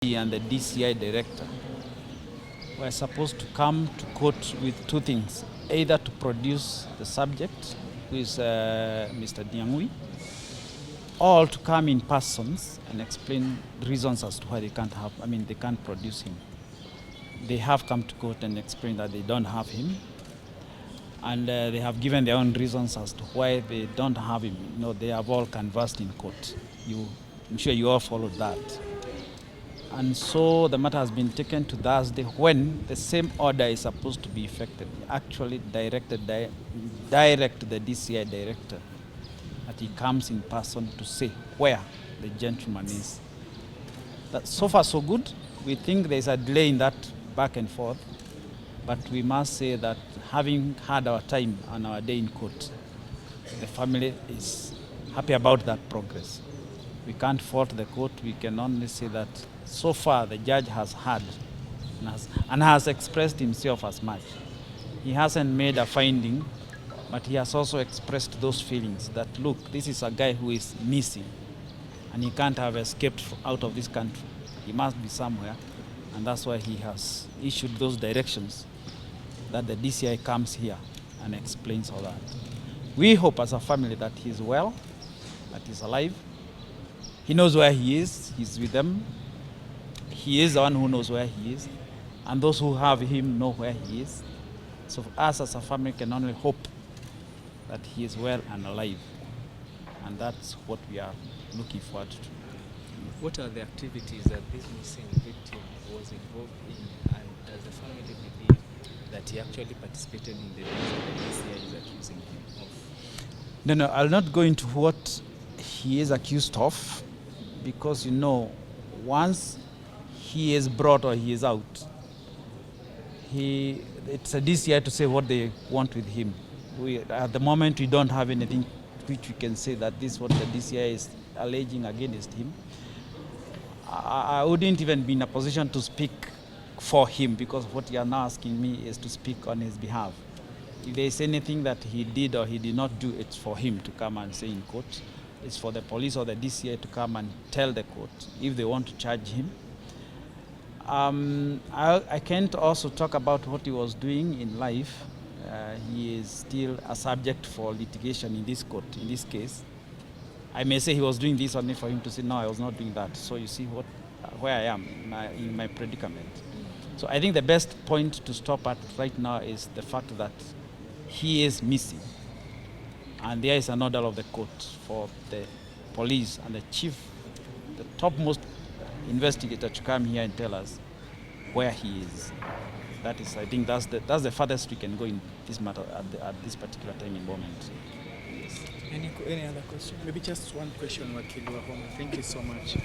And the DCI Director were supposed to come to court with two things: either to produce the subject, who is Mr. Ndiangui, or to come in persons and explain the reasons as to why they can't produce him. They have come to court and explained that they don't have him, and they have given their own reasons as to why they don't have him. You know, they have all canvassed in court. I'm sure you all followed that. And so the matter has been taken to Thursday, when the same order is supposed to be effected. Actually direct the DCI Director that he comes in person to say where the gentleman is. That so far so good. We think there's a delay in that back and forth, but we must say that having had our time and our day in court, the family is happy about that progress. We can't fault the court. We can only say that so far the judge has heard and has expressed himself as much. He hasn't made a finding, but he has also expressed those feelings that, look, this is a guy who is missing and he can't have escaped out of this country. He must be somewhere, and that's why he has issued those directions that the DCI comes here and explains all that. We hope as a family that he's well, that he's alive. He knows where he is. He's with them. He is the one who knows where he is, and those who have him know where he is. So us as a family can only hope that he is well and alive, and that's what we are looking forward to. What are the activities that this missing victim was involved in, and does the family believe that he actually participated in the things that the DCI is accusing him of? No, I'll not go into what he is accused of, because, you know, once he is brought or he is out, it's a DCI to say what they want with him. At the moment, we don't have anything which we can say that this is what the DCI is alleging against him. I wouldn't even be in a position to speak for him, because what you are now asking me is to speak on his behalf. If there is anything that he did or he did not do, it's for him to come and say in court. It's for the police or the DCI to come and tell the court if they want to charge him. I can't also talk about what he was doing in life. He is still a subject for litigation in this court, in this case. I may say he was doing this only for him to say, no, I was not doing that. So you see where I am in my predicament. So I think the best point to stop at right now is the fact that he is missing. And there is an order of the court for the police and the topmost investigator to come here and tell us where he is. That is, I think that's the farthest we can go in this matter at this particular time and moment. Yes. Any other question? Maybe just one question, Wakili. Thank you so much.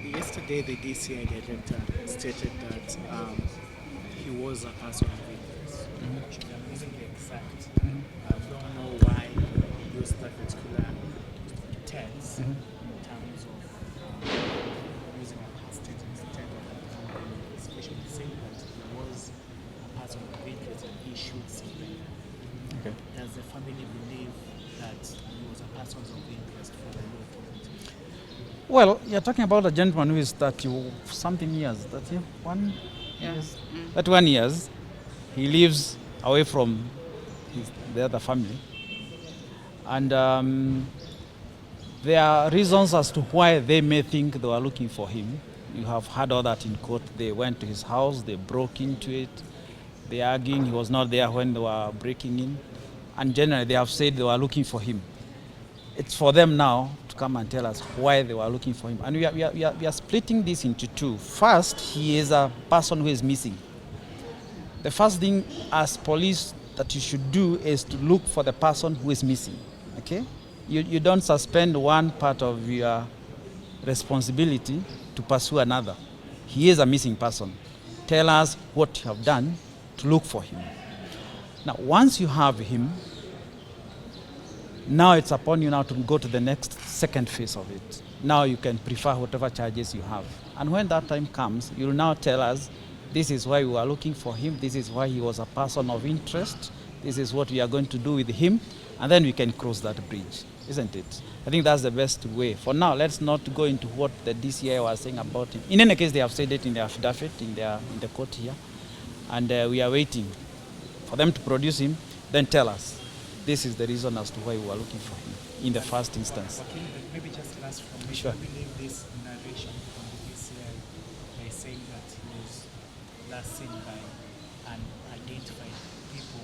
Yesterday, the DCI Director stated that he was a person of interest. I'm using the exact. I don't know why he used that particular tense in terms of using a past tense instead of especially saying that he was a person of interest and he should see them. Okay. Does the family believe that he was a person of interest for the law authority? Well, you're talking about a gentleman who is 30-something years, 31 years. 31 years. He lives away from the other family. And there are reasons as to why they may think they were looking for him. You have heard all that in court. They went to his house, they broke into it. They are arguing he was not there when they were breaking in. And generally, they have said they were looking for him. It's for them now to come and tell us why they were looking for him. And we are splitting this into two. First, he is a person who is missing. The first thing as police that you should do is to look for the person who is missing. Okay? You don't suspend one part of your responsibility to pursue another. He is a missing person. Tell us what you have done to look for him. Now, once you have him, now it's upon you now to go to the second phase of it. Now you can prefer whatever charges you have. And when that time comes, you'll now tell us, this is why we were looking for him, this is why he was a person of interest, this is what we are going to do with him, and then we can cross that bridge. isn't it? I think that's the best way. For now, let's not go into what the DCI was saying about him. In any case, they have said it in their affidavit in the court here, and we are waiting for them to produce him, then tell us this is the reason as to why we are looking for him in the first instance. Okay, maybe just last from me. Sure. I believe this narration from the DCI by saying that he was last seen by unidentified people,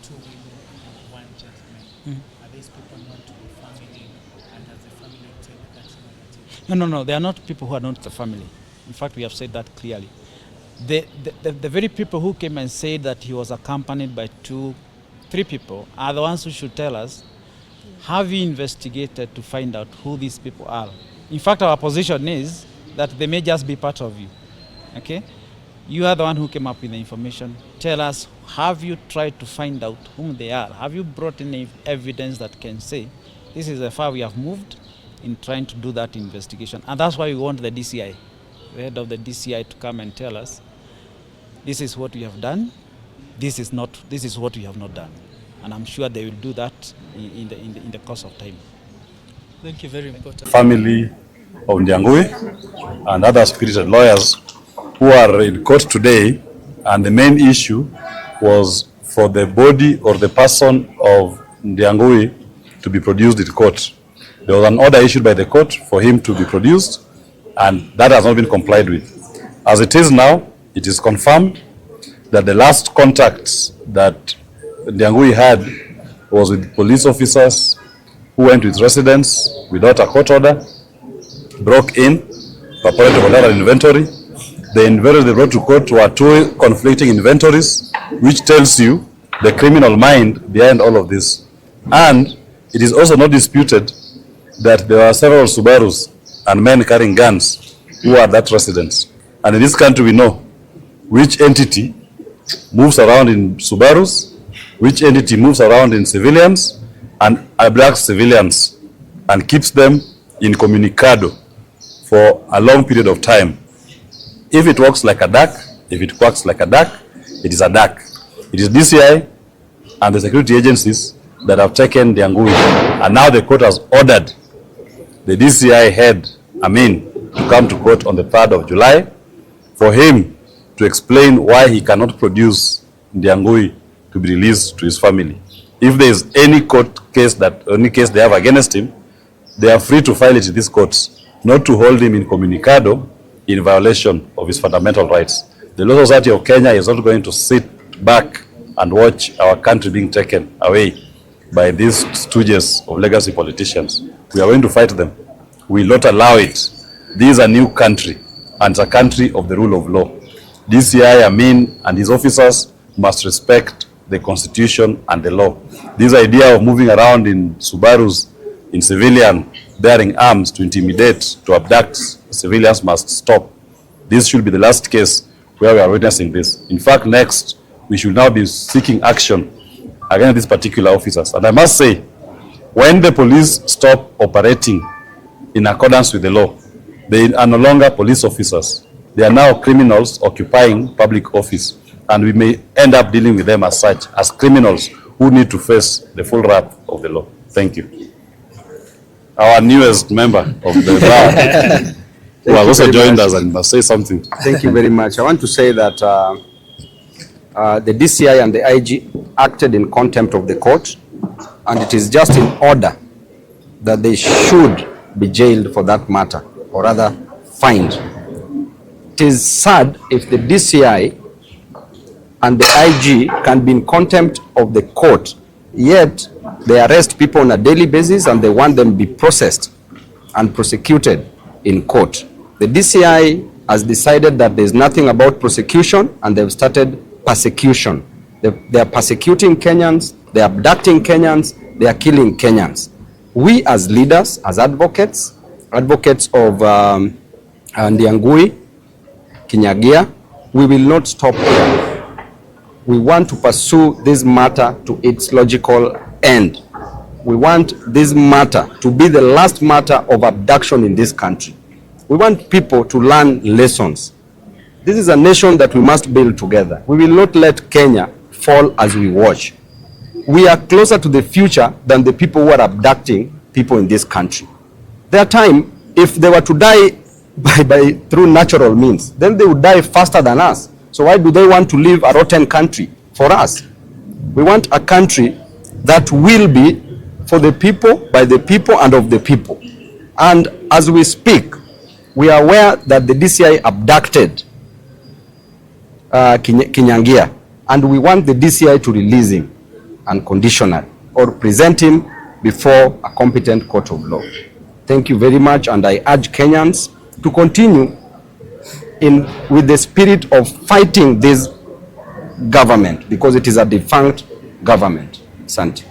2 women and 1 gentleman. Are these people known to the family, and does the family take that narrative? No, they are not people who are not the family. In fact, we have said that clearly. The very people who came and said that he was accompanied by 3 people are the ones who should tell us, have you investigated to find out who these people are? In fact, our position is that they may just be part of you. Okay? You are the one who came up with the information. Tell us, have you tried to find out whom they are? Have you brought any evidence that can say, this is how far we have moved in trying to do that investigation? And that's why we want the DCI, the head of the DCI, to come and tell us, this is what we have done, this is what we have not done. And I'm sure they will do that in the course of time. Thank you, very important. Family of Ndiangui and other spirited lawyers who are in court today, and the main issue was for the body or the person of Ndiangui to be produced in court. There was an order issued by the court for him to be produced, and that has not been complied with. As it is now, it is confirmed that the last contact that Ndiangui had was with police officers who went with residents without a court order, broke in, purported to collect an inventory. The inventories they brought to court were 2 conflicting inventories, which tells you the criminal mind behind all of this. And it is also not disputed that there are several Subarus and men carrying guns who are that residents. And in this country we know which entity moves around in Subarus, which entity moves around in civilians and abducts civilians and keeps them in communicado for a long period of time. If it works like a duck, if it quacks like a duck, it is a duck. It is DCI and the security agencies that have taken Ndiangui, and now the court has ordered the DCI head, Amin, to come to court on the 3rd of July for him to explain why he cannot produce Ndiangui to be released to his family. If there is any court case any case they have against him, they are free to file it in these courts, not to hold him in communicado in violation of his fundamental rights. The Law Society of Kenya is not going to sit back and watch our country being taken away by these stooges of legacy politicians. We are going to fight them. We will not allow it. This is a new country, and it's a country of the rule of law. DCI Amin and his officers must respect the constitution and the law. This idea of moving around in Subarus, in civilian, bearing arms to intimidate, to abduct civilians must stop. This should be the last case where we are witnessing this. In fact, next, we should now be seeking action against these particular officers. And I must say, when the police stop operating in accordance with the law, they are no longer police officers. They are now criminals occupying public office, and we may end up dealing with them as such, as criminals who need to face the full wrath of the law. Thank you. Our newest member of the bar, who has also joined us and must say something. Thank you very much. I want to say that the DCI and the IG acted in contempt of the court, and it is just in order that they should be jailed for that matter, or rather fined. It is sad if the DCI and the IG can be in contempt of the court, yet they arrest people on a daily basis and they want them to be processed and prosecuted in court. The DCI has decided that there's nothing about prosecution, and they've started persecution. They are persecuting Kenyans, they are abducting Kenyans, they are killing Kenyans. We as leaders, as advocates of Ndiangui Kinyagia, we will not stop here. We want to pursue this matter to its logical end. We want this matter to be the last matter of abduction in this country. We want people to learn lessons. This is a nation that we must build together. We will not let Kenya fall as we watch. we are closer to the future than the people who are abducting people in this country. Their time, if they were to die through natural means, then they would die faster than us. So why do they want to leave a rotten country for us? We want a country that will be for the people, by the people, and of the people. And as we speak, we are aware that the DCI abducted Kinyagia, and we want the DCI to release him unconditionally or present him before a competent court of law. Thank you very much, and I urge Kenyans to continue with the spirit of fighting this government, because it is a defunct government. Asante.